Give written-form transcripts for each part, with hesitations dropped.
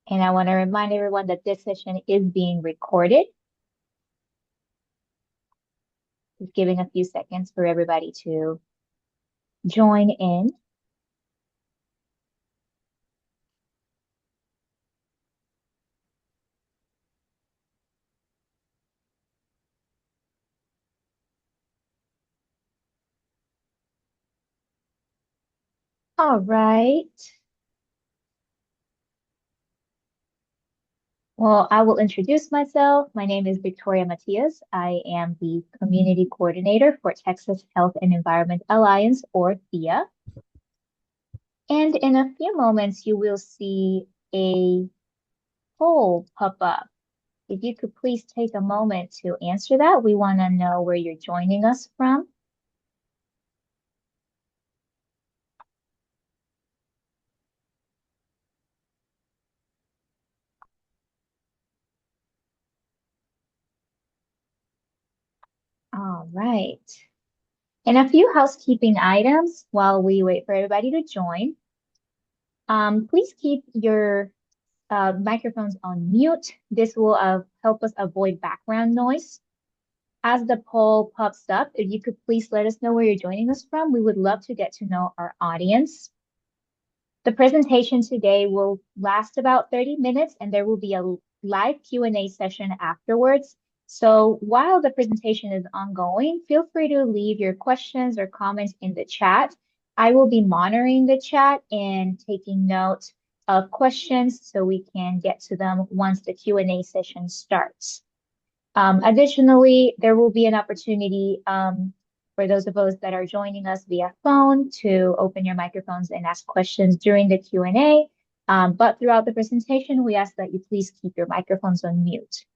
And I want to remind everyone that this session is being recorded. Just giving a few seconds for everybody to join in. All right. Well, I will introduce myself. My name is Victoria Matias. I am the Community Coordinator for Texas Health and Environment Alliance, or THEA. And in a few moments, you will see a poll pop up. If you could please take a moment to answer that. We want to know where you're joining us from. All right. And a few housekeeping items while we wait for everybody to join. Please keep your microphones on mute. This will help us avoid background noise. As the poll pops up, if you could please let us know where you're joining us from. We would love to get to know our audience. The presentation today will last about 30 minutes and there will be a live Q&A session afterwards. So while the presentation is ongoing, feel free to leave your questions or comments in the chat. I will be monitoring the chat and taking note of questions so we can get to them once the Q&A session starts. Additionally, there will be an opportunity for those of us that are joining us via phone to open your microphones and ask questions during the Q&A. But throughout the presentation, we ask that you please keep your microphones on mute.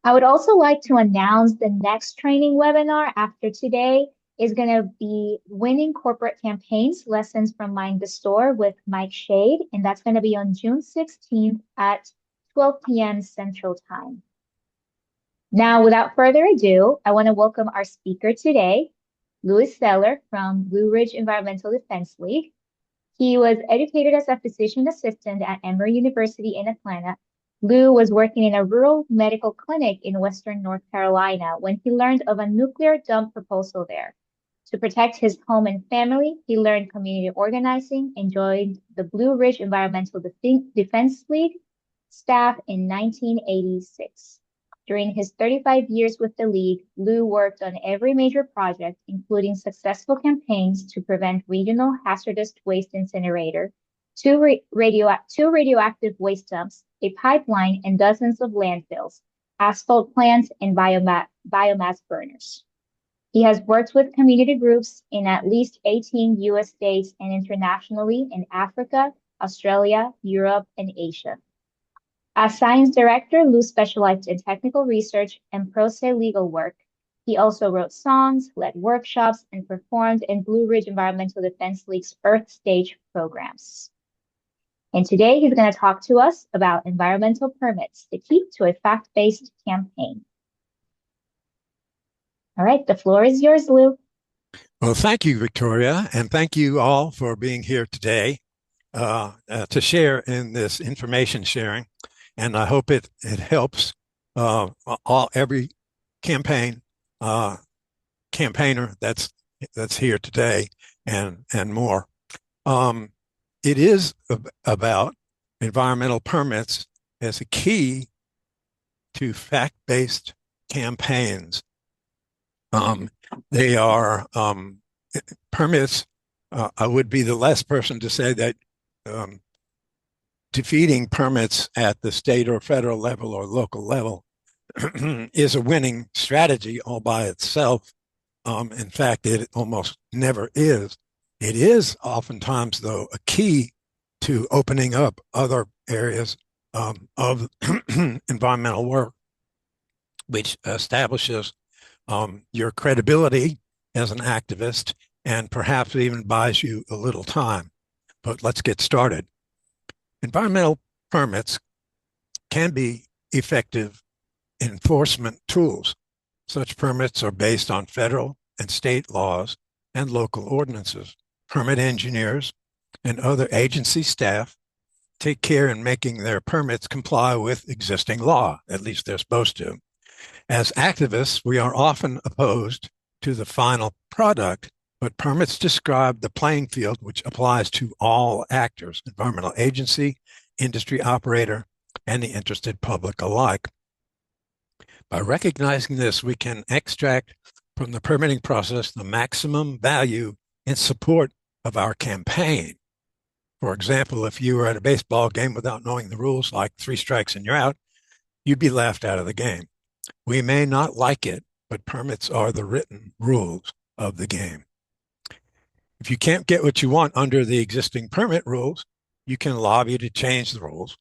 I would also like to announce the next training webinar after today is going to be Winning Corporate Campaigns, Lessons from Mind the Store with Mike Shade. And that's going to be on June 16th at 12 p.m. Central Time. Now, without further ado, I want to welcome our speaker today, Louis Seller from Blue Ridge Environmental Defense League. He was educated as a physician assistant at Emory University in Atlanta. Lou was working in a rural medical clinic in Western North Carolina when he learned of a nuclear dump proposal there. To protect his home and family, he learned community organizing and joined the Blue Ridge Environmental Defense League staff in 1986. During his 35 years with the League, Lou worked on every major project, including successful campaigns to prevent regional hazardous waste incinerator, two radioactive waste dumps, a pipeline, and dozens of landfills, asphalt plants, and biomass burners. He has worked with community groups in at least 18 U.S. states and internationally in Africa, Australia, Europe, and Asia. As science director, Lou specialized in technical research and pro se legal work. He also wrote songs, led workshops, and performed in Blue Ridge Environmental Defense League's Earth Stage programs. And today he's going to talk to us about environmental permits, the key to a fact-based campaign. All right, the floor is yours, Lou. Well, thank you, Victoria, and thank you all for being here today to share in this information sharing. And I hope it helps every campaigner that's here today and more. It is about environmental permits as a key to fact-based campaigns. They are permits. I would be the last person to say that defeating permits at the state or federal level or local level is a winning strategy all by itself. In fact, it almost never is. It is oftentimes, though, a key to opening up other areas of environmental work, which establishes your credibility as an activist and perhaps even buys you a little time. But let's get started. Environmental permits can be effective enforcement tools. Such permits are based on federal and state laws and local ordinances. Permit engineers and other agency staff take care in making their permits comply with existing law. At least they're supposed to. As activists, we are often opposed to the final product, but permits describe the playing field which applies to all actors, environmental agency, industry operator, and the interested public alike. By recognizing this, we can extract from the permitting process the maximum value in support of our campaign. For example, if you were at a baseball game without knowing the rules, like 3 strikes and you're out, you'd be laughed out of the game. We may not like it, but permits are the written rules of the game. If you can't get what you want under the existing permit rules, you can lobby to change the rules.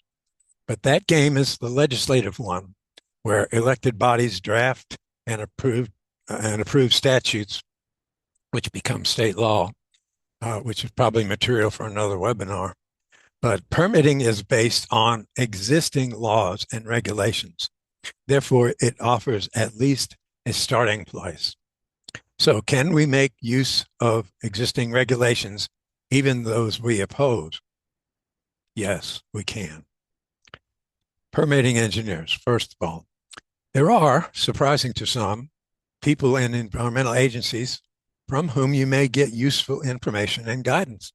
But that game is the legislative one, where elected bodies draft and approve statutes, which become state law, which is probably material for another webinar. But permitting is based on existing laws and regulations. Therefore, it offers at least a starting place. So, can we make use of existing regulations, even those we oppose? Yes, we can. Permitting engineers, first of all. There are, surprising to some, people in environmental agencies from whom you may get useful information and guidance.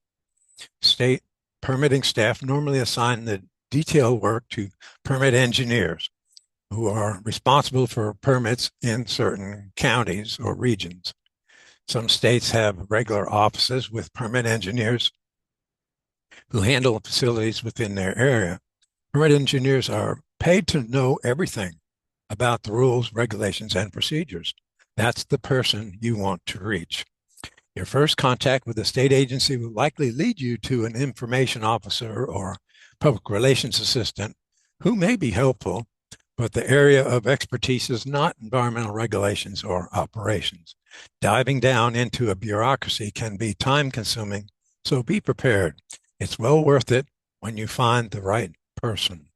State permitting staff normally assign the detailed work to permit engineers who are responsible for permits in certain counties or regions. Some states have regular offices with permit engineers who handle facilities within their area. Permit engineers are paid to know everything about the rules, regulations, and procedures. That's the person you want to reach. Your first contact with a state agency will likely lead you to an information officer or public relations assistant who may be helpful, but the area of expertise is not environmental regulations or operations. Diving down into a bureaucracy can be time consuming, so be prepared. It's well worth it when you find the right person,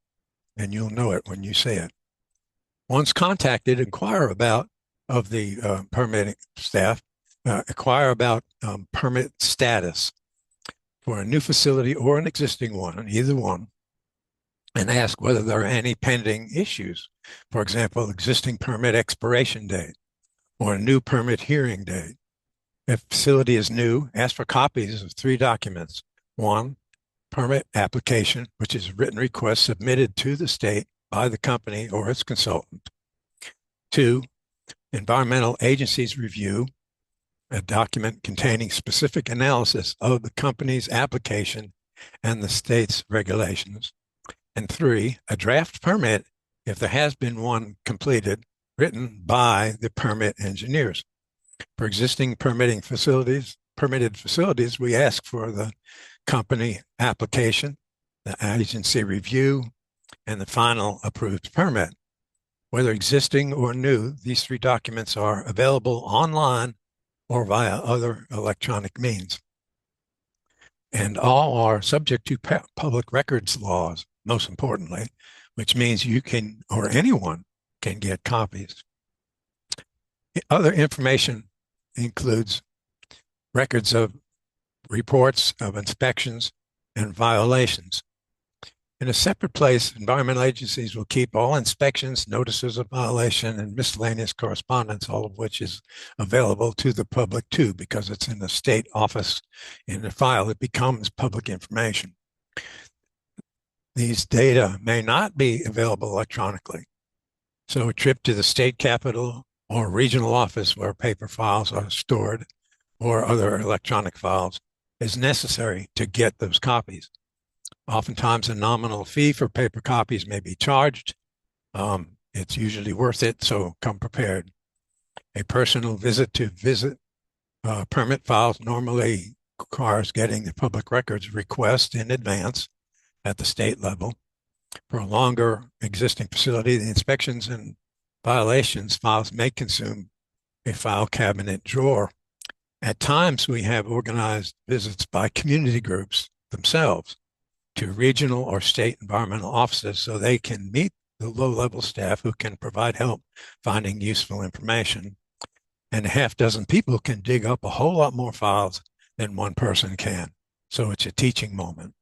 and you'll know it when you see it. Once contacted, inquire about of the permitting staff, inquire about permit status for a new facility or an existing one, either one, and ask whether there are any pending issues. For example, existing permit expiration date or a new permit hearing date. If facility is new, ask for copies of 3 documents. 1, permit application, which is a written request submitted to the state by the company or its consultant. 2, environmental agency's review, a document containing specific analysis of the company's application and the state's regulations. And 3, a draft permit, if there has been one completed, written by the permit engineers. For existing permitted facilities, we ask for the company application, the agency review, and the final approved permit. Whether existing or new, these 3 documents are available online or via other electronic means. And all are subject to public records laws, most importantly, which means you can, or anyone can get copies. Other information includes records of reports of inspections and violations. In a separate place, environmental agencies will keep all inspections, notices of violation, and miscellaneous correspondence, all of which is available to the public too, because it's in the state office in the file. It becomes public information. These data may not be available electronically. So a trip to the state capitol or regional office where paper files are stored or other electronic files is necessary to get those copies. Oftentimes, a nominal fee for paper copies may be charged. It's usually worth it, so come prepared. A personal visit to visit permit files normally requires getting the public records request in advance at the state level. For a longer existing facility, the inspections and violations files may consume a file cabinet drawer. At times, we have organized visits by community groups themselves to regional or state environmental offices so they can meet the low-level staff who can provide help finding useful information. And a half dozen people can dig up a whole lot more files than one person can. So it's a teaching moment.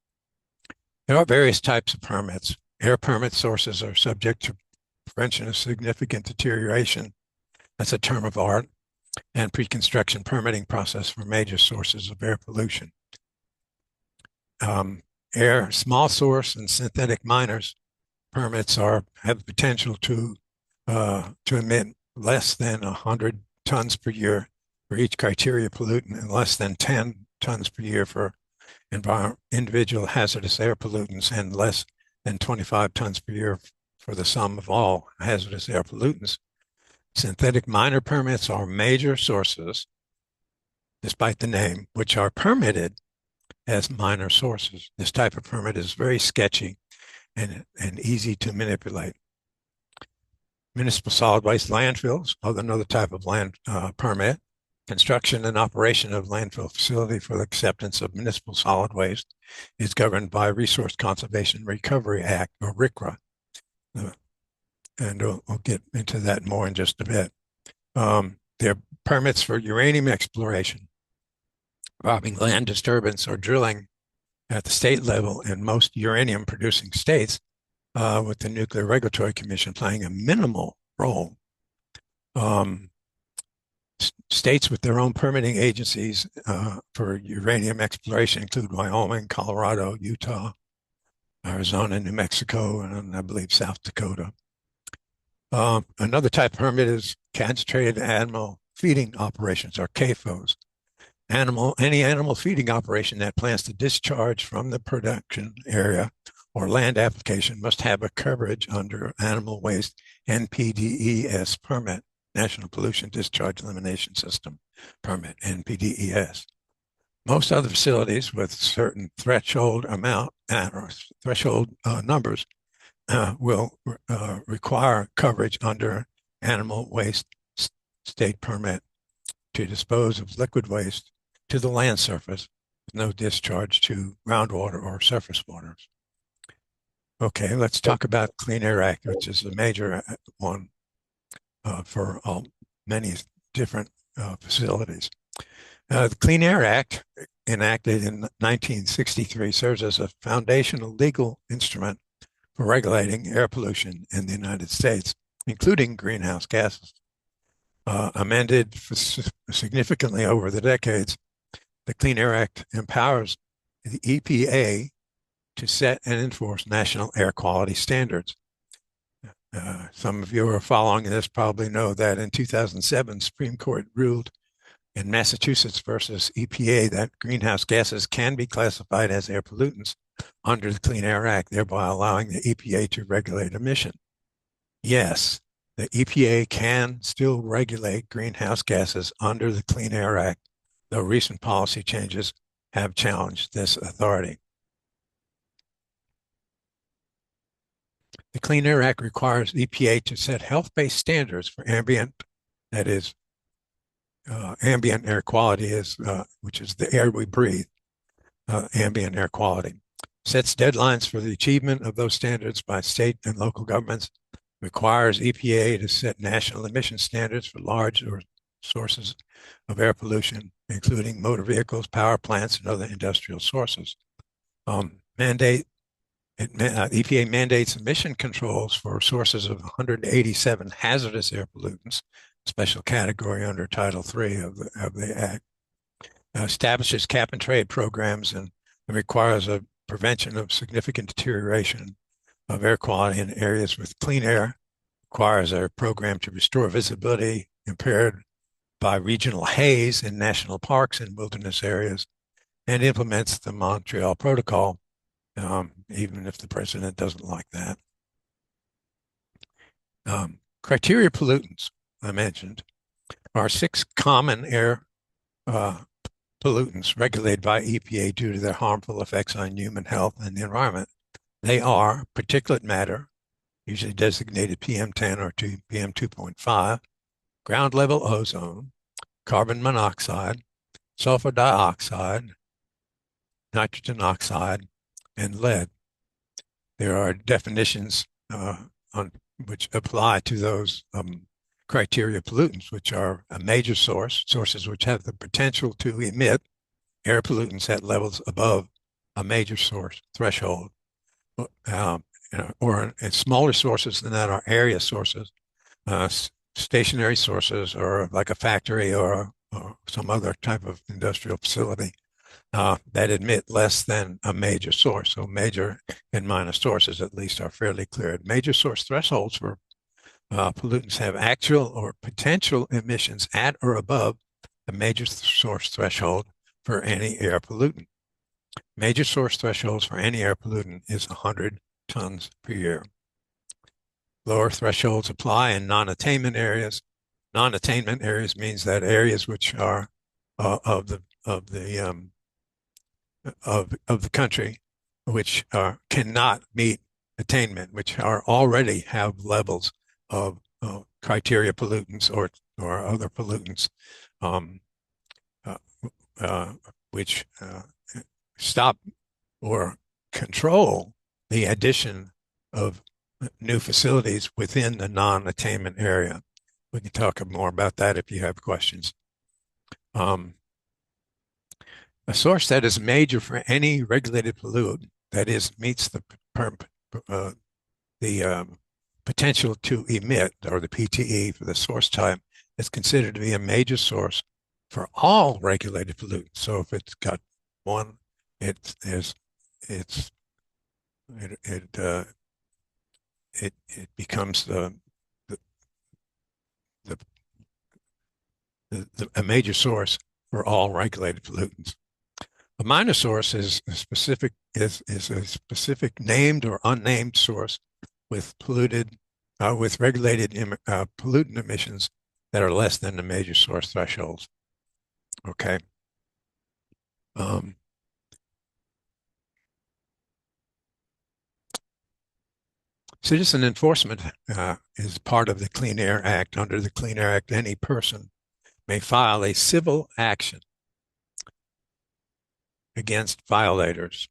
There are various types of permits. Air permit sources are subject to prevention of significant deterioration. That's a term of art, and pre-construction permitting process for major sources of air pollution. Air small source and synthetic minors permits have the potential to emit less than 100 tons per year for each criteria pollutant and less than 10 tons per year for individual hazardous air pollutants and less than 25 tons per year for the sum of all hazardous air pollutants. Synthetic minor permits are major sources, despite the name, which are permitted as minor sources. This type of permit is very sketchy and easy to manipulate. Municipal solid waste landfills, another type of land permit. Construction and operation of landfill facility for the acceptance of municipal solid waste is governed by Resource Conservation Recovery Act, or RCRA. And we'll get into that more in just a bit. There are permits for uranium exploration, robbing land disturbance, or drilling at the state level in most uranium producing states, with the Nuclear Regulatory Commission playing a minimal role. States with their own permitting agencies for uranium exploration include Wyoming, Colorado, Utah, Arizona, New Mexico, and I believe South Dakota. Another type of permit is concentrated animal feeding operations, or CAFOs. Any animal feeding operation that plans to discharge from the production area or land application must have a coverage under Animal Waste NPDES permit, National Pollution Discharge Elimination System permit, NPDES. Most other facilities with certain threshold amount or threshold numbers will require coverage under Animal Waste State permit to dispose of liquid waste to the land surface with no discharge to groundwater or surface waters. Okay, let's talk about Clean Air Act, which is a major one for many different facilities. The Clean Air Act, enacted in 1963, serves as a foundational legal instrument for regulating air pollution in the United States, including greenhouse gases. Amended significantly over the decades, the Clean Air Act empowers the EPA to set and enforce national air quality standards. Some of you who are following this probably know that in 2007, Supreme Court ruled in Massachusetts versus EPA that greenhouse gases can be classified as air pollutants under the Clean Air Act, thereby allowing the EPA to regulate emission. Yes, the EPA can still regulate greenhouse gases under the Clean Air Act, though recent policy changes have challenged this authority. The Clean Air Act requires EPA to set health-based standards for ambient, that is, ambient air quality is, which is the air we breathe, ambient air quality. Sets deadlines for the achievement of those standards by state and local governments, requires EPA to set national emission standards for large sources of air pollution, including motor vehicles, power plants, and other industrial sources. EPA mandates emission controls for sources of 187 hazardous air pollutants, special category under Title III of the Act. Establishes cap and trade programs and requires a prevention of significant deterioration of air quality in areas with clean air, requires a program to restore visibility impaired by regional haze in national parks and wilderness areas, and implements the Montreal Protocol, even if the president doesn't like that. Criteria pollutants, I mentioned, are 6 common air pollutants regulated by EPA due to their harmful effects on human health and the environment. They are particulate matter, usually designated PM10 or PM2.5, ground level ozone, carbon monoxide, sulfur dioxide, nitrogen oxide, and lead. There are definitions which apply to those criteria pollutants, which are a major sources which have the potential to emit air pollutants at levels above a major source threshold. or smaller sources than that are area sources, stationary sources, or like a factory or some other type of industrial facility that emit less than a major source. So major and minor sources at least are fairly clear. Major source thresholds for pollutants have actual or potential emissions at or above the major source threshold for any air pollutant. Major source thresholds for any air pollutant is 100 tons per year. Lower thresholds apply in non-attainment areas. Non-attainment areas means that areas which are of the country which cannot meet attainment, which are already have levels of criteria pollutants or other pollutants, um, uh, which stop or control the addition of new facilities within the non-attainment area. We can talk more about that if you have questions. A source that is major for any regulated pollutant, that is, meets uh, the potential to emit, or the PTE for the source type, is considered to be a major source for all regulated pollutants. So if it's got one, it is it's it it it becomes the, the, a major source for all regulated pollutants. A minor source is a specific named or unnamed source with regulated pollutant emissions that are less than the major source thresholds. Okay. Um, Citizen enforcement is part of the Clean Air Act. Under the Clean Air Act, any person may file a civil action against violators.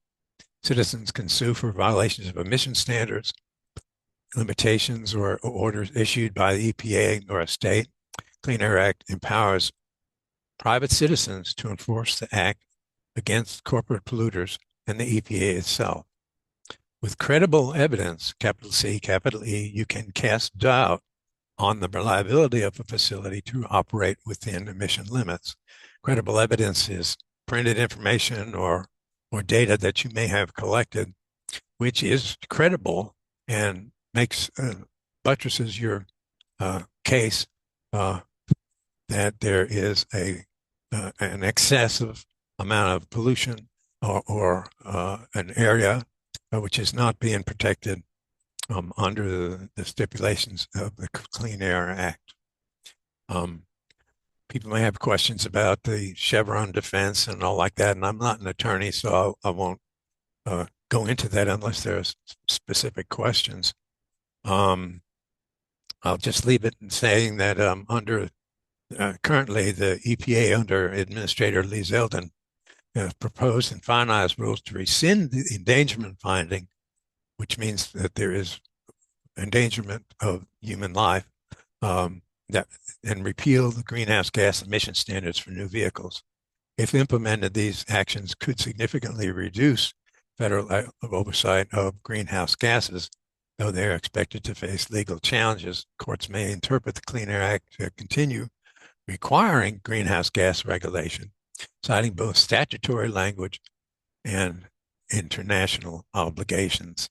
Citizens can sue for violations of emission standards, limitations, or orders issued by the EPA or a state. Clean Air Act empowers private citizens to enforce the act against corporate polluters and the EPA itself. With credible evidence, capital C, capital E, you can cast doubt on the reliability of a facility to operate within emission limits. Credible evidence is printed information or data that you may have collected, which is credible and makes buttresses your case that there is an excessive amount of pollution or an area which is not being protected under the stipulations of the Clean Air Act. People may have questions about the Chevron defense and all like that, and I'm not an attorney, so I won't go into that unless there's specific questions. I'll just leave it in saying that under currently the EPA under Administrator Lee Zeldin proposed and finalized rules to rescind the endangerment finding, which means that there is endangerment of human life, and repeal the greenhouse gas emission standards for new vehicles. If implemented, these actions could significantly reduce federal oversight of greenhouse gases, though they are expected to face legal challenges. Courts may interpret the Clean Air Act to continue requiring greenhouse gas regulation, citing both statutory language and international obligations.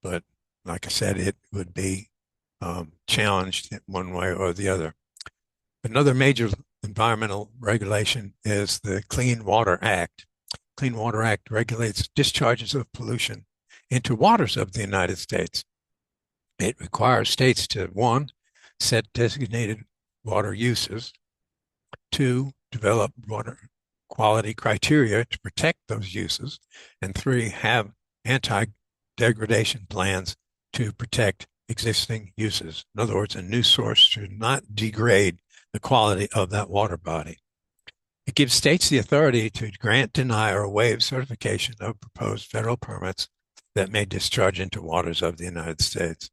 But like I said, it would be challenged in one way or the other. Another major environmental regulation is the Clean Water Act. Clean Water Act regulates discharges of pollution into waters of the United States. It requires states to, one, set designated water uses, two, develop water quality criteria to protect those uses, and three, have anti-degradation plans to protect existing uses. In other words, a new source should not degrade the quality of that water body. It gives states the authority to grant, deny, or waive certification of proposed federal permits that may discharge into waters of the United States.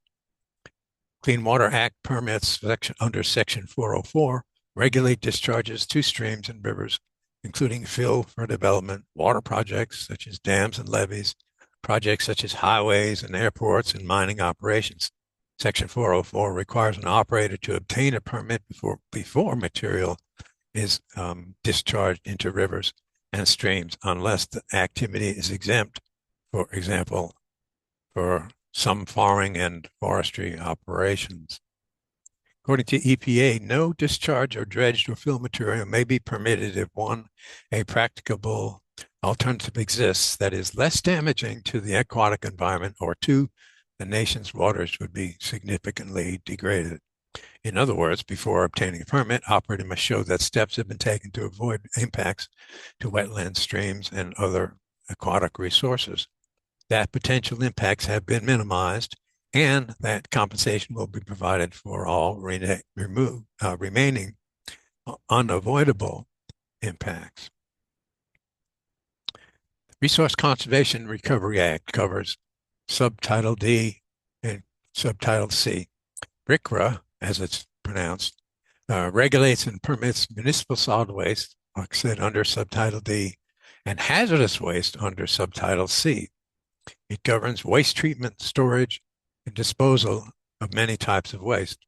Clean Water Act permits under Section 404 regulate discharges to streams and rivers, including fill for development, water projects such as dams and levees, projects such as highways and airports and mining operations. Section 404 requires an operator to obtain a permit before material is discharged into rivers and streams unless the activity is exempt, for example, for some farming and forestry operations. According to EPA, no discharge or dredged or fill material may be permitted if one, a practicable alternative exists that is less damaging to the aquatic environment, or two, the nation's waters would be significantly degraded. In other words, before obtaining a permit, operator must show that steps have been taken to avoid impacts to wetlands, streams, and other aquatic resources, that potential impacts have been minimized, and that compensation will be provided for all remaining unavoidable impacts. Resource Conservation Recovery Act covers Subtitle D and Subtitle C. RCRA, as it's pronounced, regulates and permits municipal solid waste, like I said, under Subtitle D, and hazardous waste under Subtitle C. It governs waste treatment, storage, and disposal of many types of waste.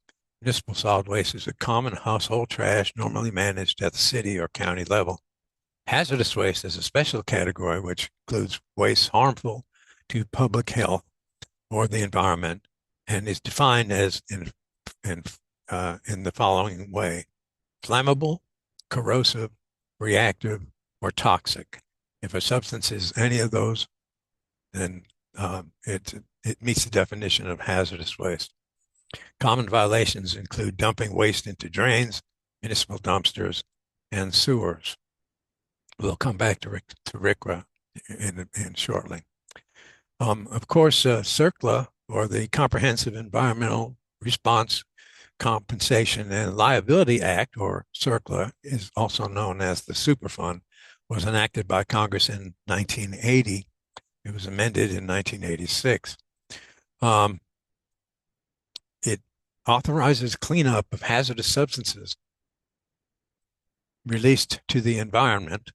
Municipal solid waste is a common household trash normally managed at the city or county level. Hazardous waste is a special category which includes waste harmful to public health or the environment and is defined as in the following way: flammable, corrosive, reactive, or toxic. If a substance is any of those, then it meets the definition of hazardous waste. Common violations include dumping waste into drains, municipal dumpsters, and sewers. We'll come back to RCRA in shortly. Of course, CERCLA, or the Comprehensive Environmental Response, Compensation, and Liability Act, or CERCLA, is also known as the Superfund, was enacted by Congress in 1980. It was amended in 1986. It authorizes cleanup of hazardous substances released to the environment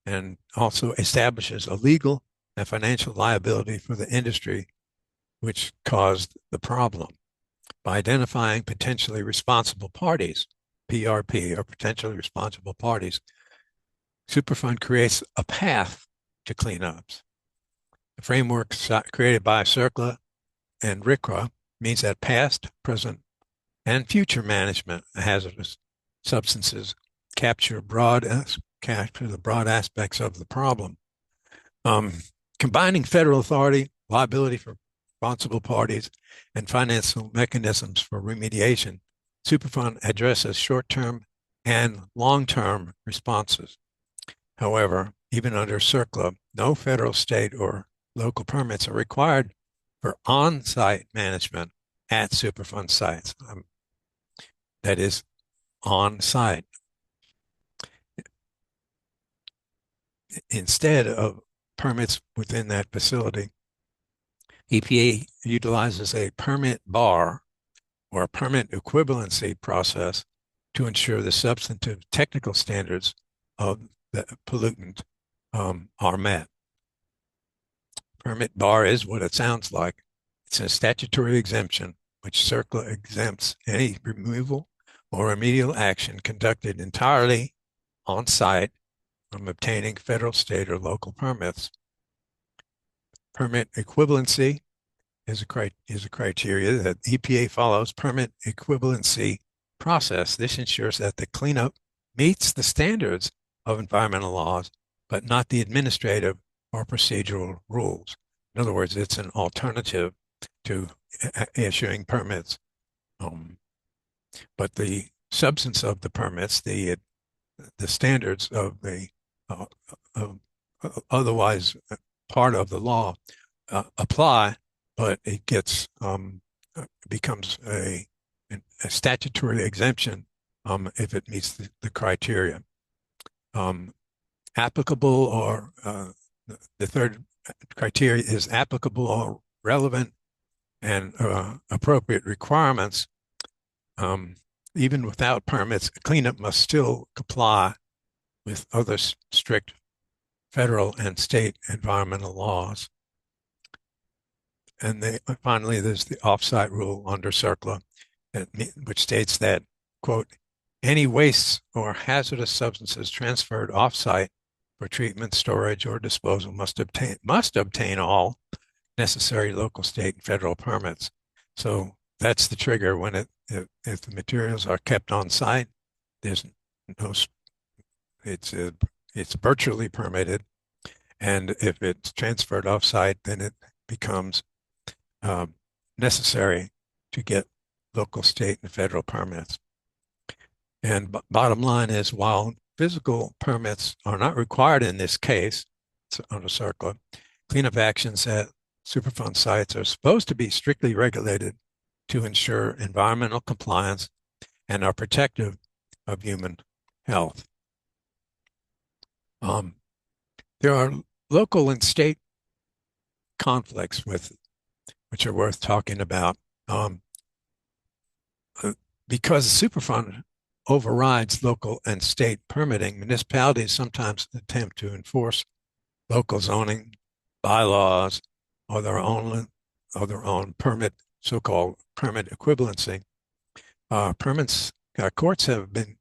and also establishes a legal and financial liability for the industry which caused the problem by identifying potentially responsible parties, PRP, or potentially responsible parties. Superfund creates a path to cleanups. The framework created by CERCLA and RCRA means that past, present, and future management of hazardous substances capture the broad aspects of the problem. Combining federal authority, liability for responsible parties, and financial mechanisms for remediation, Superfund addresses short-term and long-term responses. However, even under CERCLA, no federal, state, or local permits are required for on-site management at Superfund sites. That is, on-site. Instead of permits within that facility, EPA utilizes a permit bar, or a permit equivalency process, to ensure the substantive technical standards of the pollutant are met. Permit bar is what it sounds like. It's a statutory exemption which CERCLA exempts any removal or remedial action conducted entirely on site from obtaining federal, state, or local permits. Permit equivalency is a criteria that EPA follows. Permit equivalency process. This ensures that the cleanup meets the standards of environmental laws, but not the administrative or procedural rules. In other words, it's an alternative to issuing permits. But the substance of the permits, the standards of the otherwise part of the law apply, but it becomes a statutory exemption if it meets the criteria. Applicable, or the third criteria is applicable or relevant and appropriate requirements. Even without permits, cleanup must still comply with other strict federal and state environmental laws. and finally, there's the offsite rule under CERCLA, which states that, quote, any wastes or hazardous substances transferred offsite for treatment, storage, or disposal must obtain all necessary local, state, and federal permits. So that's the trigger when if the materials are kept on site, there's no it's it's virtually permitted, and if it's transferred off site, then it becomes um, necessary to get local, state, and federal permits. And bottom line is, while physical permits are not required in this case, under CERCLA, cleanup actions at Superfund sites are supposed to be strictly regulated to ensure environmental compliance and are protective of human health. Um, there are local and state conflicts which are worth talking about. Uh, because Superfund overrides local and state permitting, municipalities sometimes attempt to enforce local zoning bylaws or their own permit, so-called permit equivalency. Courts have been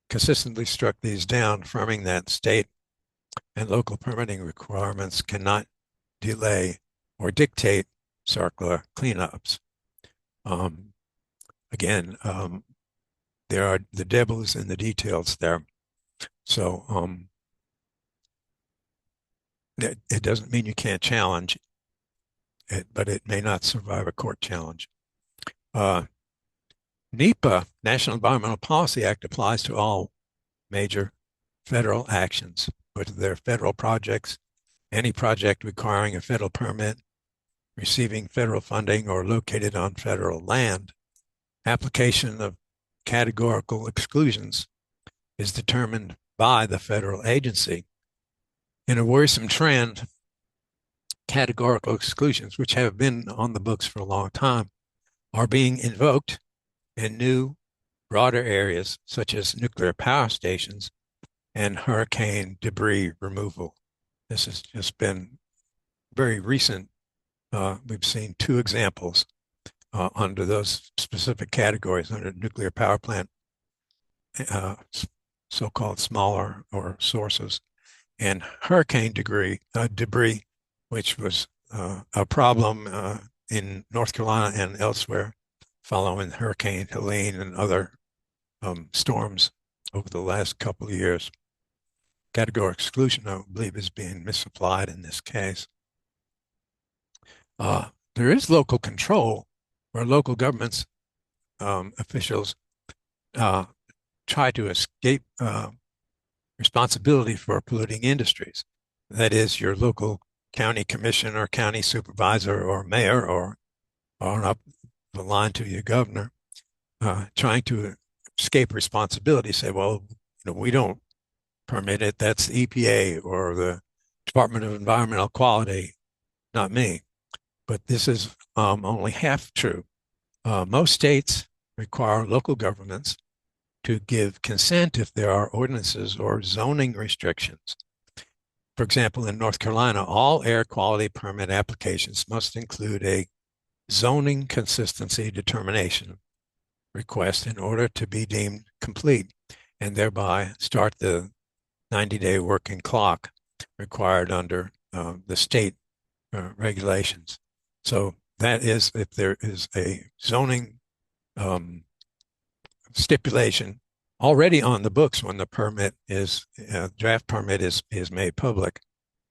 consistently struck these down, affirming that state and local permitting requirements cannot delay or dictate CERCLA cleanups. Again, the devil is in the details there. So it doesn't mean you can't challenge it, but it may not survive a court challenge. NEPA, National Environmental Policy Act, applies to all major federal actions, whether they're federal projects, any project requiring a federal permit, receiving federal funding, or located on federal land. Application of categorical exclusions is determined by the federal agency. In a worrisome trend, categorical exclusions, which have been on the books for a long time, are being invoked in new, broader areas such as nuclear power stations and hurricane debris removal. This has just been very recent. We've seen two examples under those specific categories under nuclear power plant, so-called smaller or sources, and hurricane debris, which was a problem in North Carolina and elsewhere following Hurricane Helene and other storms over the last couple of years. Category exclusion, I believe, is being misapplied in this case. There is local control where local governments officials try to escape responsibility for polluting industries. That is, your local county commissioner, county supervisor, or mayor, or on up the line to your governor, trying to escape responsibility. Say, well, we don't permit it. That's the EPA or the Department of Environmental Quality, not me. But this is only half true. Most states require local governments to give consent if there are ordinances or zoning restrictions. For example, in North Carolina, all air quality permit applications must include a zoning consistency determination request in order to be deemed complete and thereby start the 90-day working clock required under the state regulations. So that is if there is a zoning stipulation already on the books when the permit draft permit is made public,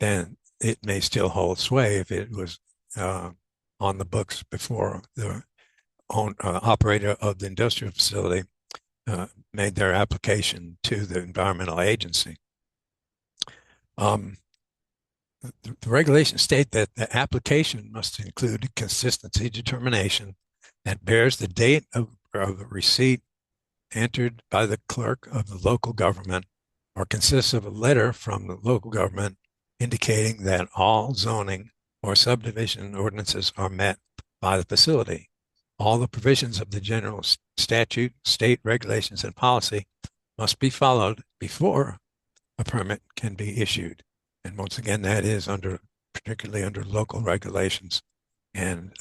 then it may still hold sway if it was on the books before the operator of the industrial facility made their application to the environmental agency. The regulations state that the application must include a consistency determination that bears the date of the receipt entered by the clerk of the local government or consists of a letter from the local government indicating that all zoning or subdivision ordinances are met by the facility. All the provisions of the general statute, state regulations, and policy must be followed before a permit can be issued. And once again, that is particularly under local regulations and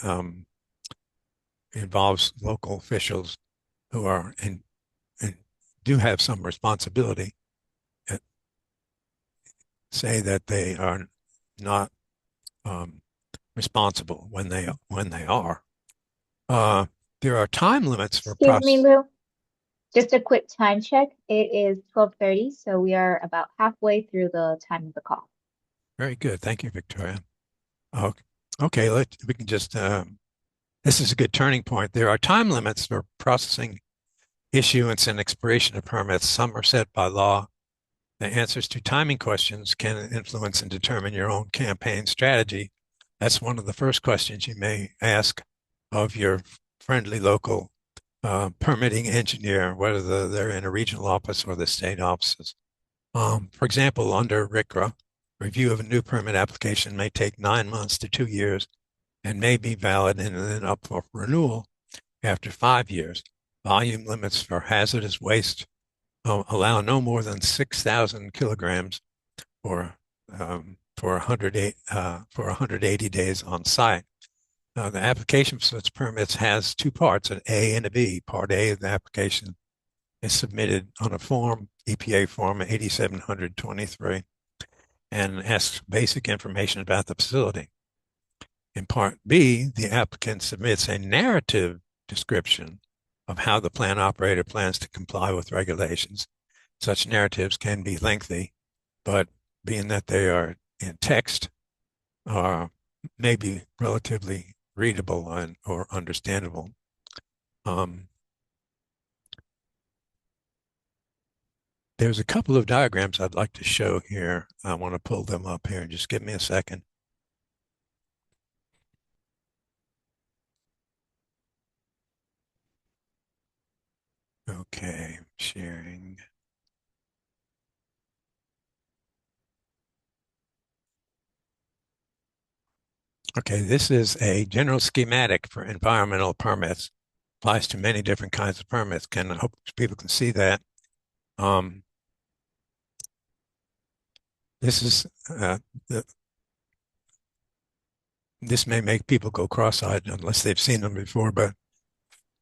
involves local officials who are and do have some responsibility, and say that they are not um, responsible when they are. Uh, there are time limits for Excuse me, process. Lou. Just a quick time check. It is 12:30, so we are about halfway through the time of the call. Very good. Thank you, Victoria. Oh, okay, we can just, this is a good turning point. There are time limits for processing issuance and expiration of permits. Some are set by law. The answers to timing questions can influence and determine your own campaign strategy. That's one of the first questions you may ask of your friendly local permitting engineer, whether they're in a regional office or the state offices. For example, under RCRA, review of a new permit application may take 9 months to 2 years and may be valid and then up for renewal after 5 years. Volume limits for hazardous waste allow no more than 6,000 kilograms for 180 days on site. The application for such permits has two parts, an A and a B. Part A of the application is submitted on a form, EPA form 8723, and asks basic information about the facility. In Part B, the applicant submits a narrative description of how the plant operator plans to comply with regulations. Such narratives can be lengthy, but being that they are in text, may be relatively readable or understandable. Um, there's a couple of diagrams I'd like to show here. I want to pull them up here. Just give me a second. Okay, sharing. Okay, this is a general schematic for environmental permits. Applies to many different kinds of permits. I hope people can see that. Um, this is the, this may make people go cross-eyed unless they've seen them before, but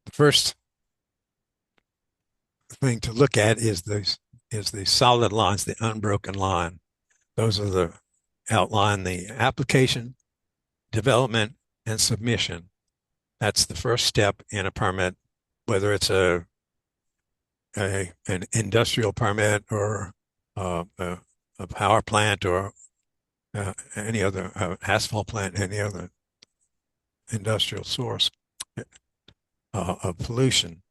the first thing to look at is the solid lines, the unbroken line. Those are the outline the application, development, and submission. That's the first step in a permit, whether it's an industrial permit or a power plant or any other asphalt plant, any other industrial source of pollution,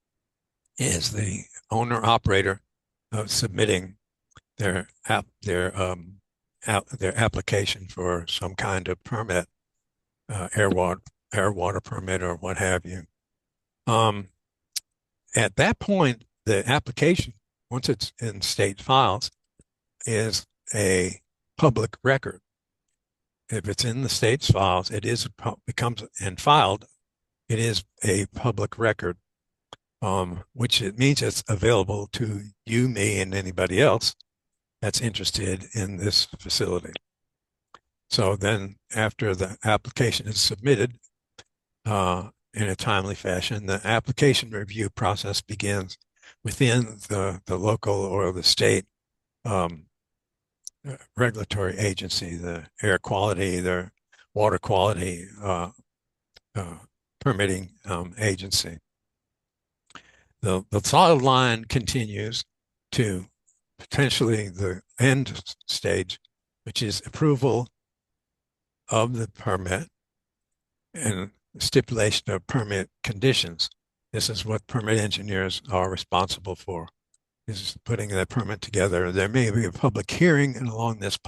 is the owner operator submitting their their application for some kind of permit, air water permit or what have you. Um, at that point, the application, once it's in state files, is a public record. If it's in the state's files, becomes and filed. It is a public record, which it means it's available to you, me, and anybody else that's interested in this facility. So then, after the application is submitted in a timely fashion, the application review process begins within the local or the state um, regulatory agency, the air quality, the water quality uh, permitting agency. The solid line continues to potentially the end stage, which is approval of the permit and stipulation of permit conditions. This is what permit engineers are responsible for, is putting that permit together. There may be a public hearing along this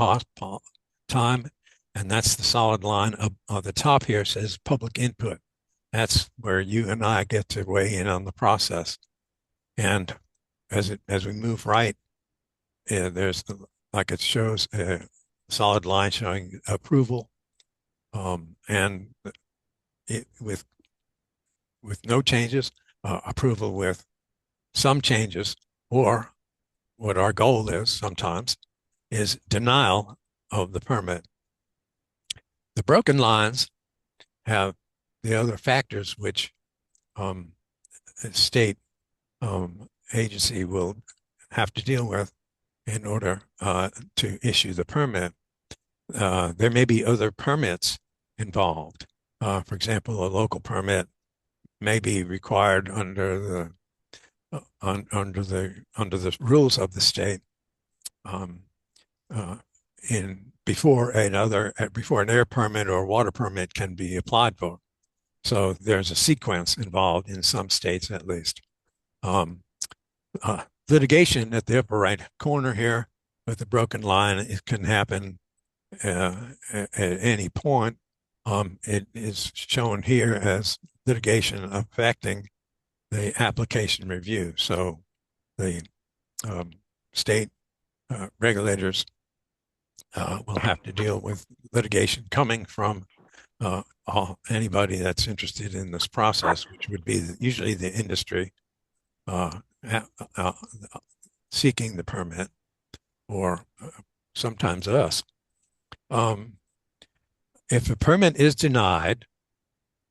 time, and that's the solid line. Up the top here says public input. That's where you and I get to weigh in on the process. And as we move right, there's like it shows a solid line showing approval, and with no changes, approval with some changes, or what our goal is sometimes is denial of the permit. The broken lines have the other factors which a state agency will have to deal with in order to issue the permit. There may be other permits involved. For example, a local permit may be required under the rules of the state um, uh, in before an air permit or water permit can be applied for. So there's a sequence involved in some states, at least. Um, Litigation at the upper right corner here with the broken line, it can happen at any point. It is shown here as litigation affecting the application review. So the state regulators will have to deal with litigation coming from anybody that's interested in this process, which would be usually the industry uh, uh, seeking the permit, or sometimes us. Um, if a permit is denied,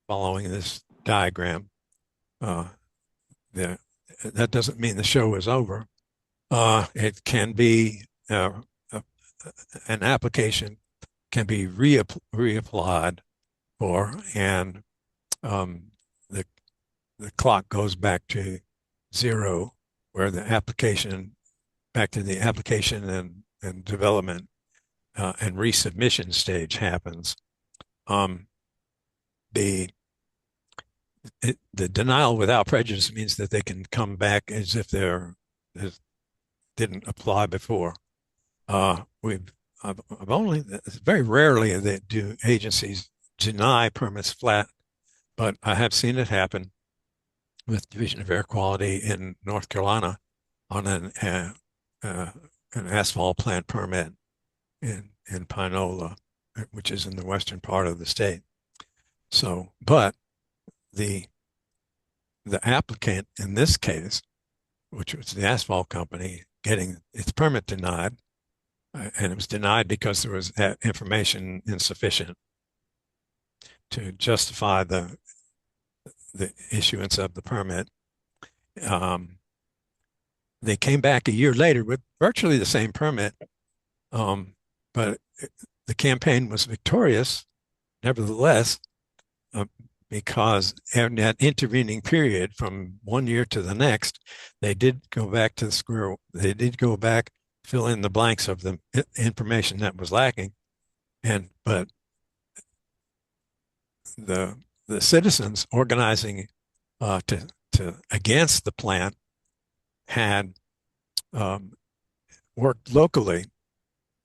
following this diagram, uh, the, that doesn't mean the show is over. It can be an application can be reapplied for, and um, the the clock goes back to zero, where the application back to the application and development and resubmission stage happens. Um, the the denial without prejudice means that they can come back as if they're didn't apply before. We've I've only very rarely that do agencies deny permits flat, but I have seen it happen with Division of Air Quality in North Carolina on an asphalt plant permit in Pinola, which is in the western part of the state. So, but the the applicant in this case, which was the asphalt company, getting its permit denied, and it was denied because there was information insufficient to justify the issuance of the permit. Um, they came back a year later with virtually the same permit, but the campaign was victorious, nevertheless, uh, because in that intervening period from 1 year to the next, they did go back to the square. They did go back, fill in the blanks of the information that was lacking, but the the citizens organizing to against the plant had worked locally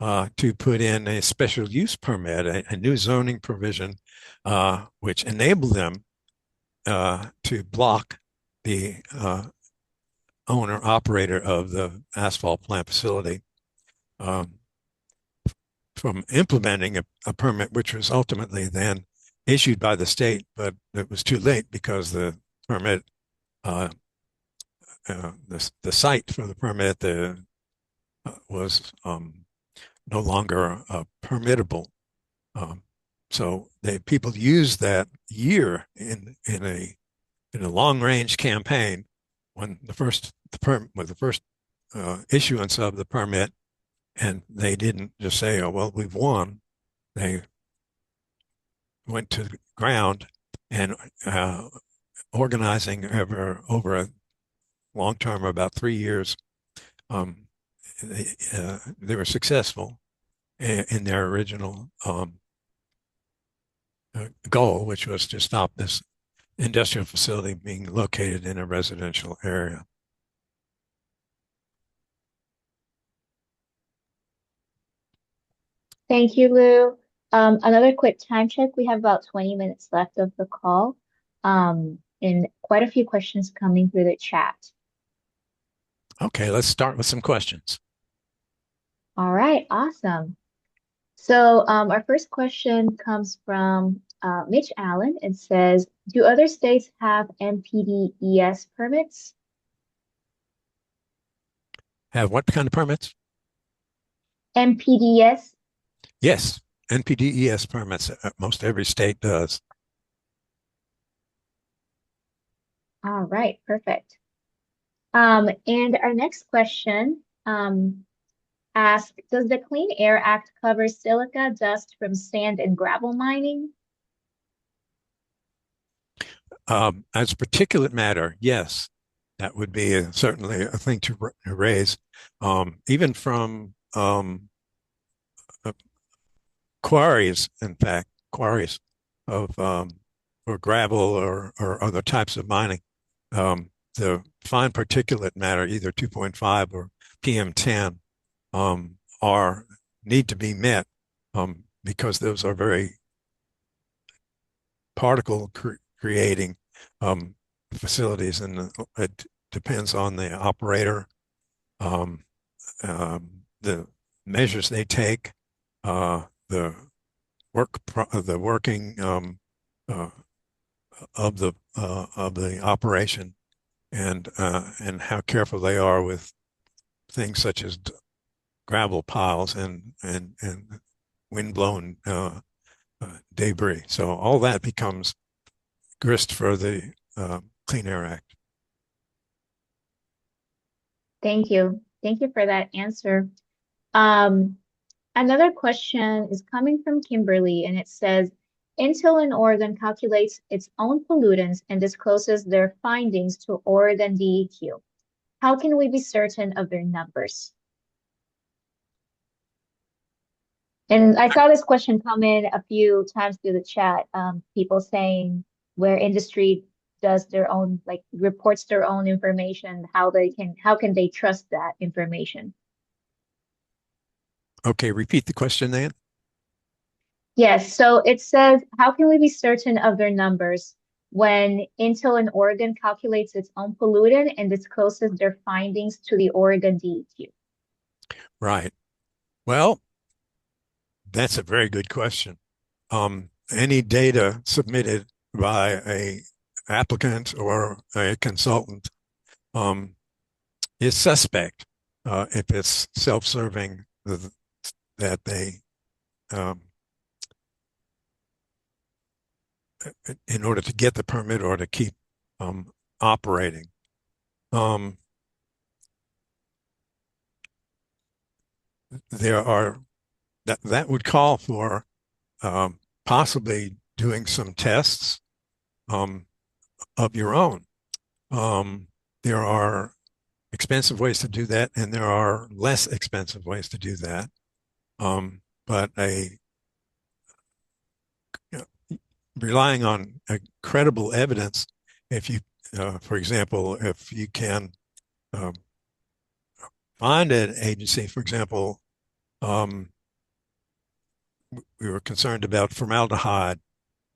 to put in a special use permit, a new zoning provision, which enabled them to block the owner operator of the asphalt plant facility um, from implementing a permit, which was ultimately then issued by the state, but it was too late because the permit, the site for the permit was no longer permittable. Um, so people used that year in a long range campaign when the first issuance of the permit, and they didn't just say, "Oh well, we've won." They went to the ground and organizing over a long term, about 3 years. Um, they were successful in their original goal, which was to stop this industrial facility being located in a residential area. Thank you, Lou. Another quick time check. We have about 20 minutes left of the call, and quite a few questions coming through the chat. Okay, let's start with some questions. All right, awesome. So our first question comes from Mitch Allen. It says, do other states have NPDES permits? Have what kind of permits? NPDES? Yes, NPDES permits. Most every state does. All right, perfect. And our next question asks, does the Clean Air Act cover silica dust from sand and gravel mining? As particulate matter, yes, that would be certainly a thing to raise. Even from uh, quarries, in fact, quarries of or gravel or other types of mining. The fine particulate matter, either 2.5 or PM10, are need to be met because those are very particle creating facilities, and it depends on the operator, um, the measures they take, the the working uh, of the operation, and how careful they are with things such as gravel piles and windblown debris. So all that becomes grist for the Clean Air Act. Thank you. Thank you for that answer. Um, Another question is coming from Kimberly, and it says, Intel in Oregon calculates its own pollutants and discloses their findings to Oregon DEQ. How can we be certain of their numbers? And I saw this question come in a few times through the chat. People saying where industry does their own, like reports their own information, how can they trust that information? Okay, repeat the question then. Yes, so it says, how can we be certain of their numbers when Intel in Oregon calculates its own pollutant and discloses their findings to the Oregon DEQ? Right. Well, that's a very good question. Any data submitted by a applicant or a consultant um, is suspect if it's self-serving that they um, in order to get the permit or to keep operating. Um, there are that would call for possibly doing some tests um, of your own. Um, there are expensive ways to do that, and there are less expensive ways to do that. But you know, relying on a credible evidence, if you, for example, if you can um, find an agency, for example, um, we were concerned about formaldehyde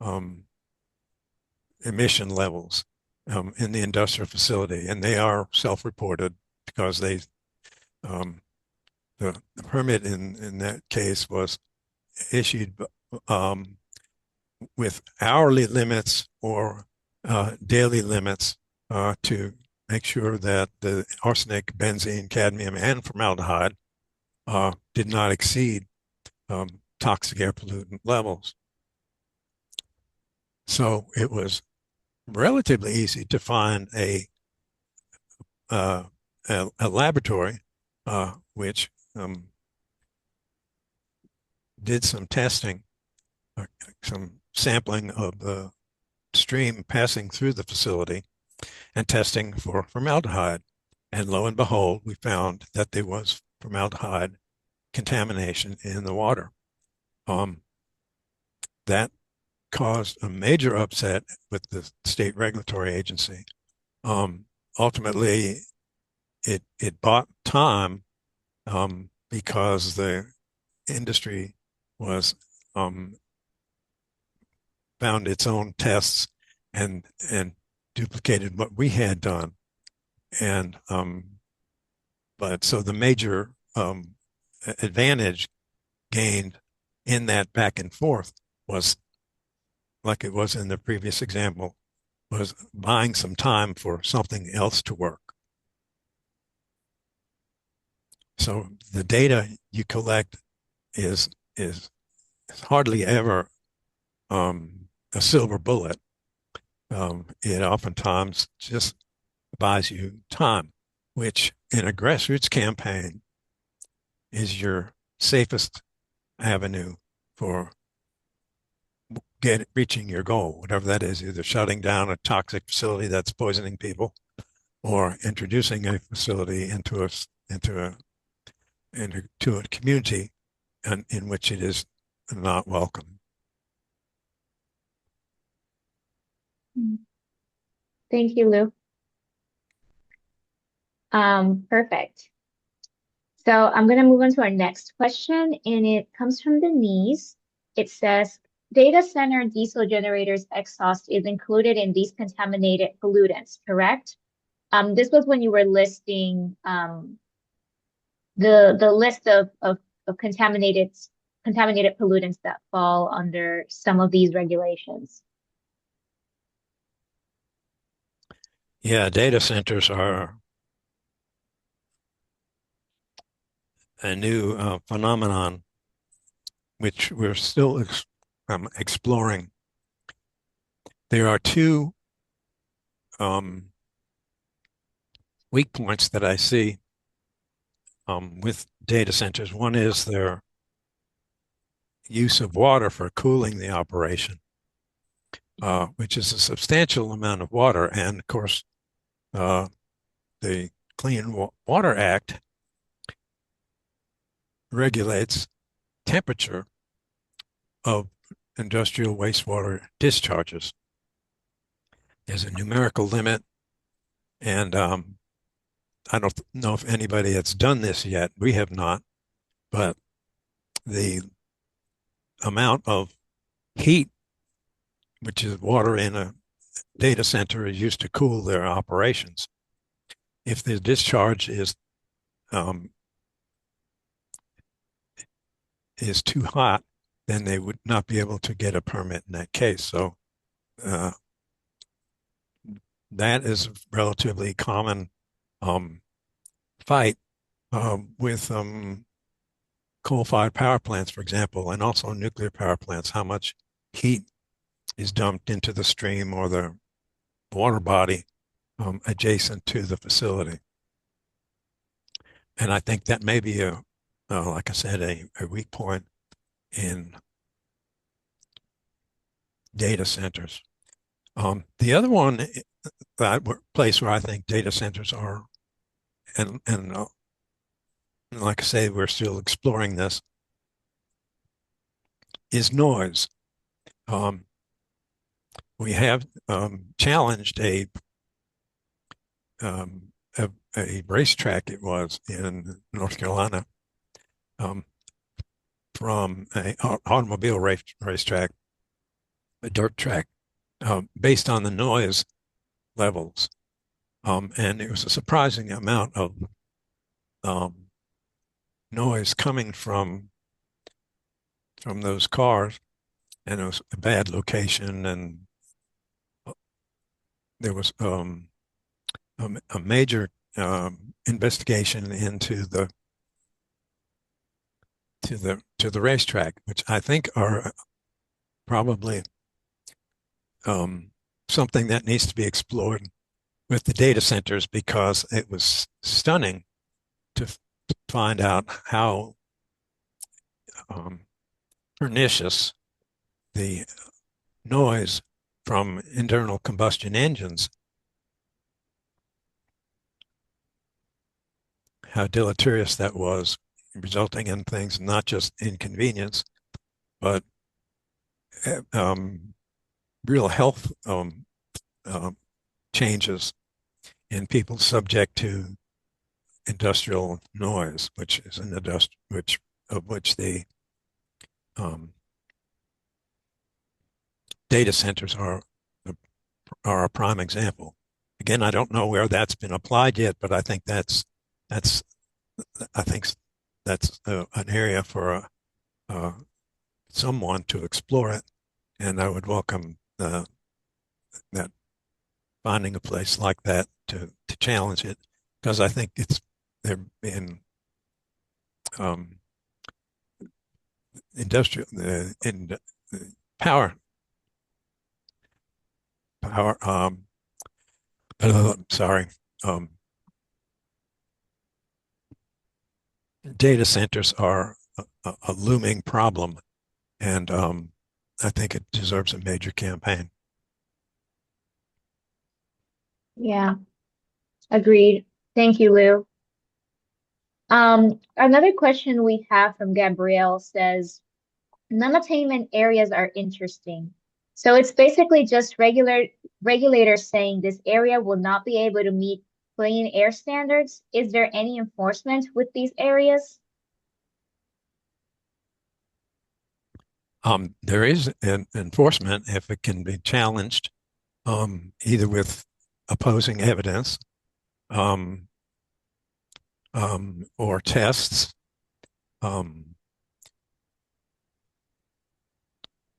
um, emission levels in the industrial facility, and they are self-reported because um, the permit in that case was issued um, with hourly limits or daily limits to make sure that the arsenic, benzene, cadmium, and formaldehyde did not exceed toxic air pollutant levels. So it was relatively easy to find uh, a laboratory which did some testing, some sampling of the stream passing through the facility and testing for formaldehyde. And lo and behold, we found that there was formaldehyde contamination in the water. Um, that caused a major upset with the state regulatory agency. Ultimately, it bought time because the industry was found its own tests and duplicated what we had done. And but so the major advantage gained in that back and forth was, like it was in the previous example, was buying some time for something else to work. So the data you collect is hardly ever a silver bullet. it oftentimes just buys you time, which in a grassroots campaign is your safest avenue for reaching your goal, whatever that is, either shutting down a toxic facility that's poisoning people or introducing a facility into a community in which it is not welcome. Mm. Thank you, Lou. Perfect. So I'm going to move on to our next question, and it comes from Denise. It says, data center diesel generators exhaust is included in these contaminated pollutants, correct? This was when you were listing the list of contaminated pollutants that fall under some of these regulations. Yeah, data centers are a new phenomenon which we're still exploring. There are two um, weak points that I see with data centers. One is their use of water for cooling the operation, which is a substantial amount of water. And of course, uh, the Clean Water Act regulates temperature of industrial wastewater discharges. There's a numerical limit, and I don't know if anybody has done this yet. We have not, but the amount of heat, which is water in a data center, is used to cool their operations. If the discharge um, is too hot, then they would not be able to get a permit in that case. So uh, that is a relatively common um, fight with coal-fired power plants, for example, and also nuclear power plants. How much heat is dumped into the stream or the water body adjacent to the facility? And I think that may be like I said, a weak point in data centers. The other one, that place where I think data centers are, and like I say, we're still exploring this, is noise. Um, we have challenged um, a racetrack, it was in North Carolina, um, from an automobile racetrack, a dirt track, based on the noise levels. And it was a surprising amount of um, noise coming from those cars, and it was a bad location, and there was a major investigation into the racetrack, which I think are probably something that needs to be explored with the data centers, because it was stunning to find out how um, pernicious the noise from internal combustion engines, how deleterious that was, resulting in things not just inconvenience, but um, real health changes in people subject to industrial noise, which is an which the um, data centers are a prime example. Again, I don't know where that's been applied yet, but that's I think that's an area for someone to explore it, and I would welcome that, finding a place like that to challenge it, because I think it's they're being um, industrial in power our sorry, um, data centers are a looming problem, and I think it deserves a major campaign. Yeah, agreed. Thank you, Lou. Another question we have from Gabrielle says, non-attainment areas are interesting. So it's basically just regulators saying this area will not be able to meet clean air standards. Is there any enforcement with these areas? There is an enforcement if it can be challenged, either with opposing evidence um, or tests, um,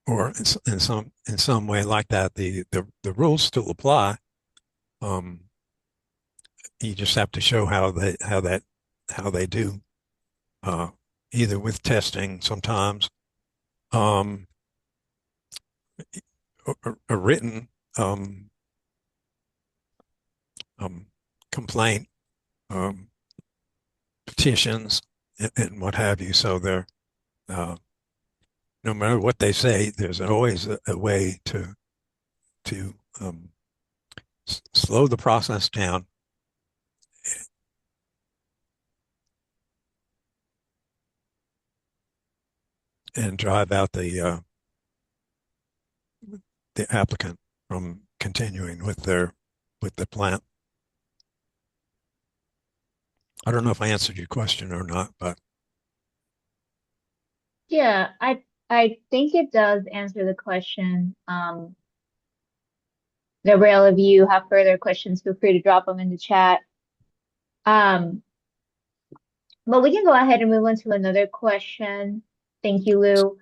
or in some way like that. The rules still apply. Um, you just have to show how they do, uh, either with testing sometimes, um, a written um, um, complaint, um, petitions, and what have you. So they're no matter what they say, there's always a way to slow the process down and drive out the applicant from continuing with the plant. I don't know if I answered your question or not, but Yeah, I think it does answer the question. Gabrielle, if you have further questions, feel free to drop them in the chat. Um, but we can go ahead and move on to another question. Thank you, Lou.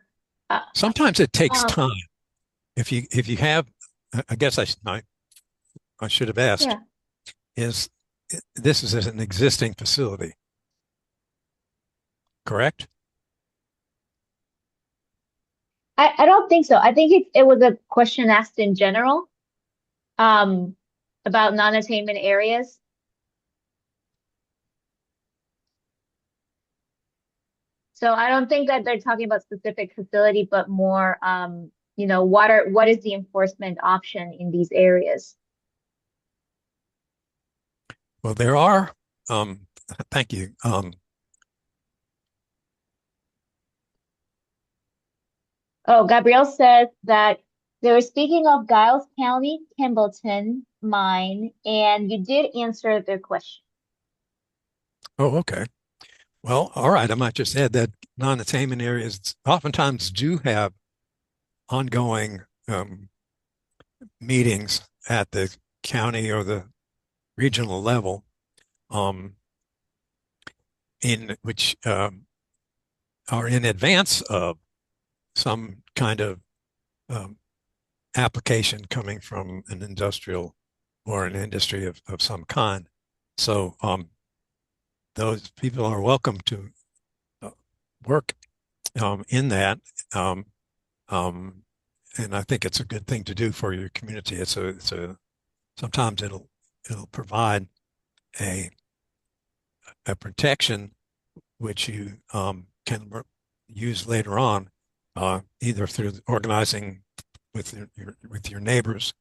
Uh, sometimes it takes um, time. If you have, I guess I should have asked, yeah, is this is an existing facility, correct? I don't think so. I think it was a question asked in general, um, about non-attainment areas. So I don't think that they're talking about specific facility, but more, what is the enforcement option in these areas? Well, there are. Um, thank you. Oh, Gabrielle says that they were speaking of Giles County, Kimballton mine, and you did answer their question. Oh, okay. Well, all right. I might just add that non-attainment areas oftentimes do have ongoing meetings at the county or the regional level, um, in which are in advance of some kind of um, application coming from an industrial or an industry of some kind. So those people are welcome to uh, work in that. Um, um, and I think it's a good thing to do for your community. It's a sometimes it'll provide a a protection which you can use later on, either through organizing with your neighbors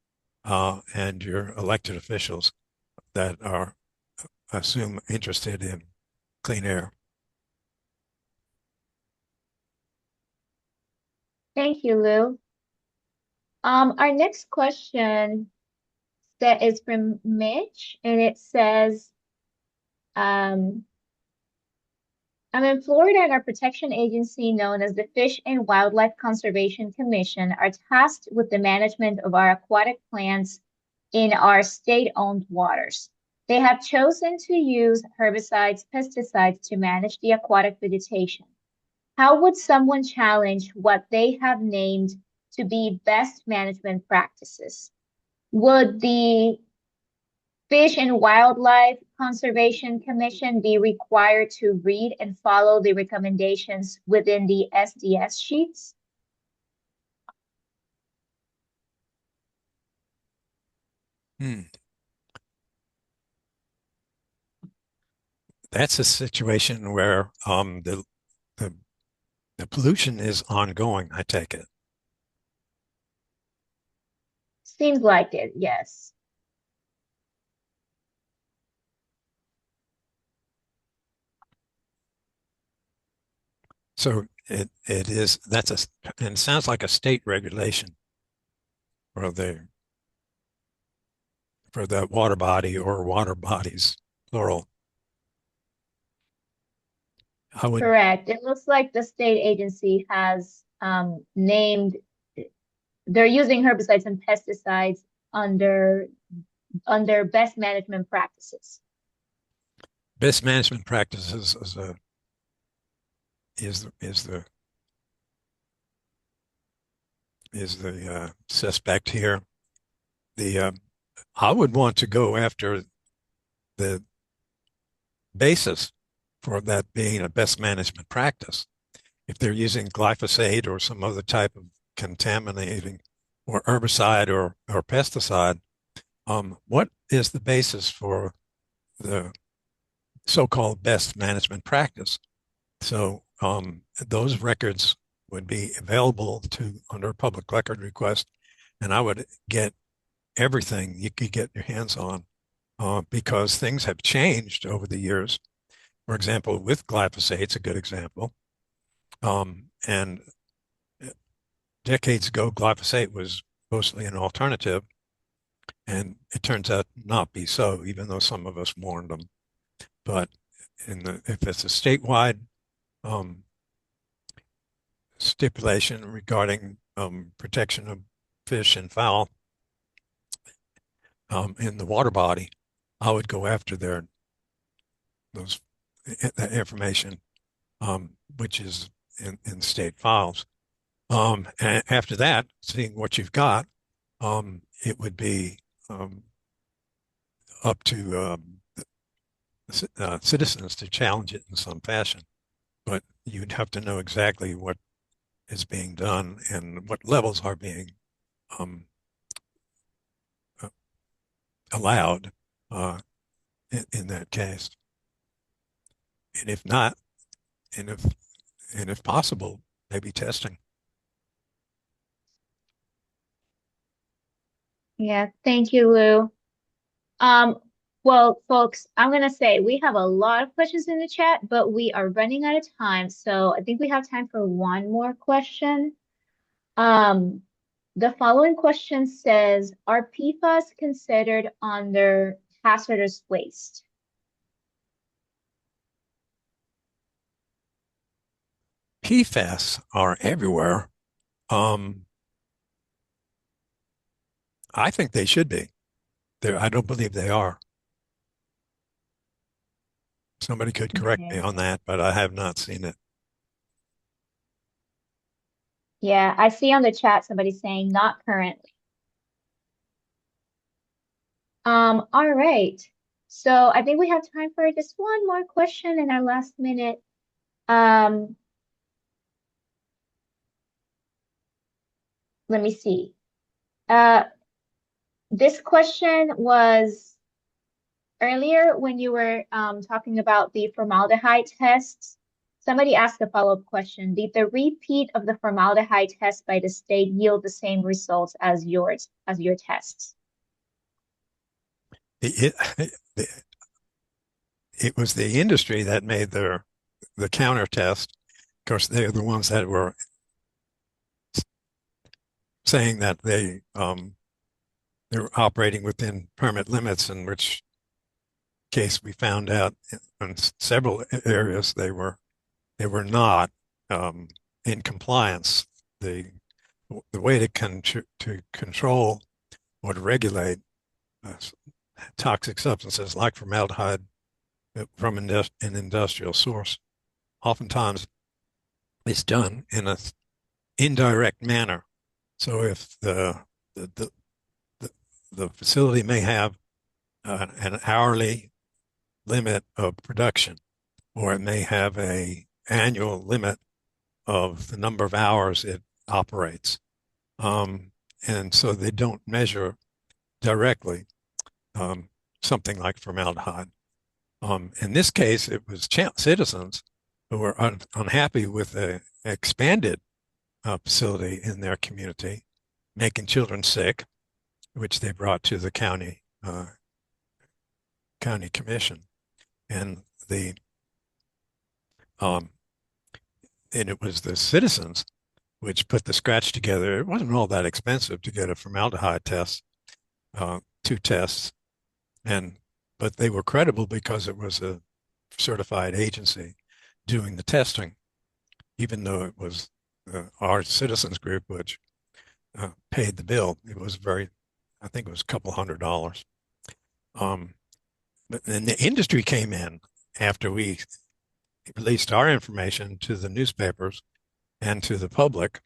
and your elected officials that are, I assume, interested in clean air. Thank you, Lou. Our next question that is from Mitch, and it says, um, I'm in Florida, and our protection agency, known as the Fish and Wildlife Conservation Commission, are tasked with the management of our aquatic plants in our state-owned waters. They have chosen to use herbicides, pesticides to manage the aquatic vegetation. How would someone challenge what they have named to be best management practices? Would the Fish and Wildlife Conservation Commission be required to read and follow the recommendations within the SDS sheets? Hmm. That's a situation where the the pollution is ongoing, I take it. Seems like it, yes. So it is that's a and it sounds like a state regulation for the water body or water bodies, plural. I would Correct. It looks like the state agency has named, they're using herbicides and pesticides under best management practices. best management practices is the suspect here. The I would want to go after the basis for that being a best management practice. If they're using glyphosate or some other type of contaminating or herbicide or pesticide, what is the basis for the so-called best management practice? So those records would be available to under a public record request, and I would get everything you could get your hands on because things have changed over the years. For example, with glyphosate, it's a good example. And decades ago, glyphosate was mostly an alternative, and it turns out not be so, even though some of us warned them. But if it's a statewide um, stipulation regarding protection of fish and fowl in the water body, I would go after those that information, which is in state files. And after that, seeing what you've got, it would be up to citizens to challenge it in some fashion. But you'd have to know exactly what is being done and what levels are being um, uh, allowed uh, in that case. And if not, and if possible, maybe testing. Yeah, thank you, Lou. Um, well, folks, I'm gonna say we have a lot of questions in the chat, but we are running out of time. So I think we have time for one more question. Um, the following question says, are PFAS considered under hazardous waste? PFAS are everywhere. Um, I think they should be. I don't believe they are. Somebody could correct me Okay. on that, but I have not seen it. Yeah, I see on the chat somebody saying not currently. All right. So I think we have time for just one more question in our last minute. Um, Let me see. Uh, this question was earlier when you were talking about the formaldehyde tests. Somebody asked a follow-up question. Did the repeat of the formaldehyde test by the state yield the same results as your tests? It, it was the industry that made the counter test. Of course, they're the ones that were saying that they were operating within permit limits, in which case we found out in several areas they were not in compliance. The the way to control or to regulate uh, toxic substances like formaldehyde from an industrial source oftentimes is done in an indirect manner. So if the, the, the facility may have an hourly limit of production, or it may have a annual limit of the number of hours it operates. And so they don't measure directly. um, something like formaldehyde. In this case, it was citizens who were unhappy with the expanded facility in their community, making children sick, which they brought to the county commission, and the um, and it was the citizens which put the scratch together. It wasn't all that expensive to get a formaldehyde test, two tests, and but they were credible because it was a certified agency doing the testing, even though it was our citizens group which paid the bill. It was I think it was a couple $100. Um, but then the industry came in after we released our information to the newspapers and to the public,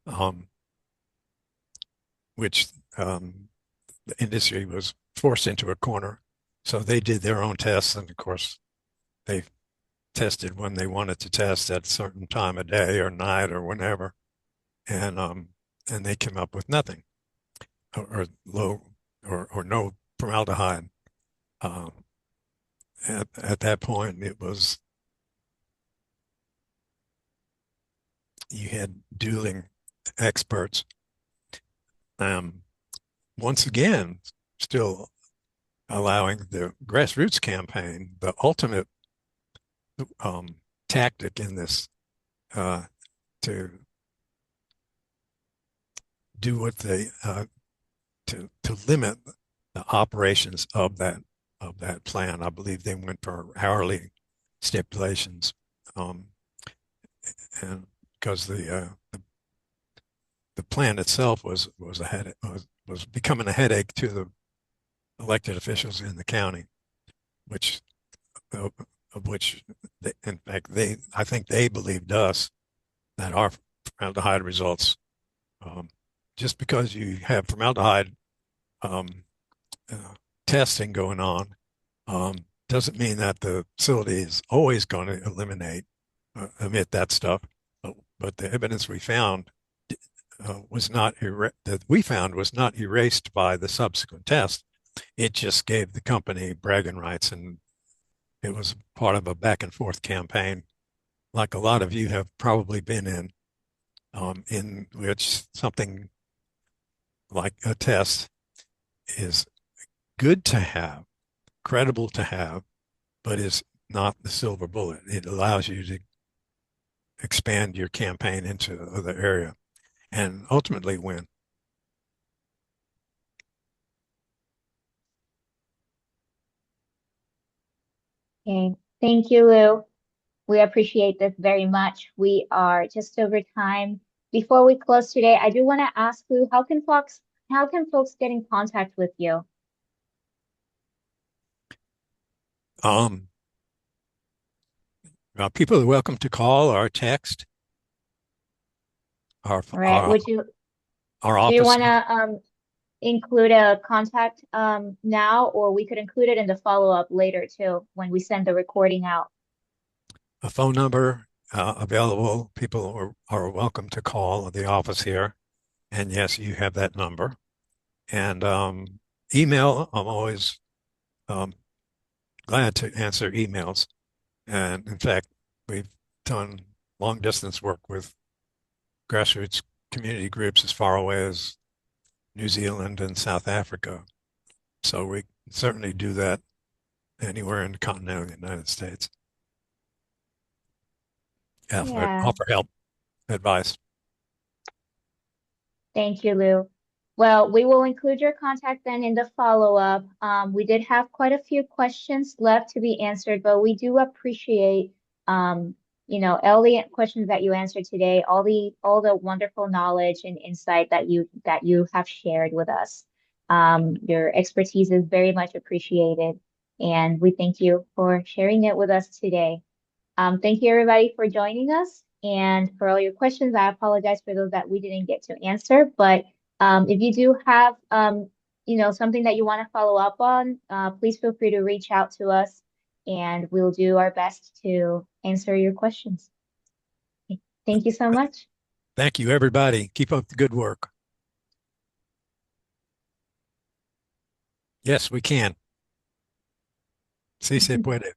um, which the industry was forced into a corner. So they did their own tests, and of course, they tested when they wanted to test at a certain time of day or night or whenever, and and they came up with nothing or low or no formaldehyde. Um, at that point, it was you had dueling experts. Um, Once again, still allowing the grassroots campaign, the ultimate um, tactic in this uh, to do what they to limit the operations of that plan. I believe they went for hourly stipulations, um, and because the plan itself was a headache, was becoming a headache to the elected officials in the county, which of, of which they, in fact I think they believed us that our formaldehyde results, um, just because you have formaldehyde um, uh, testing going on, doesn't mean that the facility is always going to emit that stuff. But the evidence we found was not that we found was not erased by the subsequent test. It just gave the company bragging rights, and it was part of a back and forth campaign, like a lot of you have probably been in which something like a test is good to have, credible to have, but is not the silver bullet. It allows you to expand your campaign into other area and ultimately win. Okay. Thank you, Lou. We appreciate this very much. We are just over time. Before we close today, I do want to ask Lou, how can folks get in contact with you? Um, People are welcome to call or text our All right. our our Do you office. want to include a contact now, or we could include it in the follow-up later too when we send the recording out? A phone number available. People are welcome to call the office here. And yes, you have that number. And email, I'm always um, glad to answer emails. And in fact, we've done long distance work with grassroots community groups as far away as New Zealand and South Africa. So we certainly do that anywhere in the continental United States. Yeah. Offer help, advice. Thank you, Lou. Well, we will include your contact then in the follow-up. We did have quite a few questions left to be answered, but we do appreciate, um, all the questions that you answered today, all the wonderful knowledge and insight that you have shared with us. Your expertise is very much appreciated, and we thank you for sharing it with us today. Thank you everybody for joining us and for all your questions. I apologize for those that we didn't get to answer, but if you do have something that you want to follow up on, please feel free to reach out to us and we'll do our best to answer your questions. Thank you so much. Thank you, everybody. Keep up the good work. Yes, we can. Sí se puede.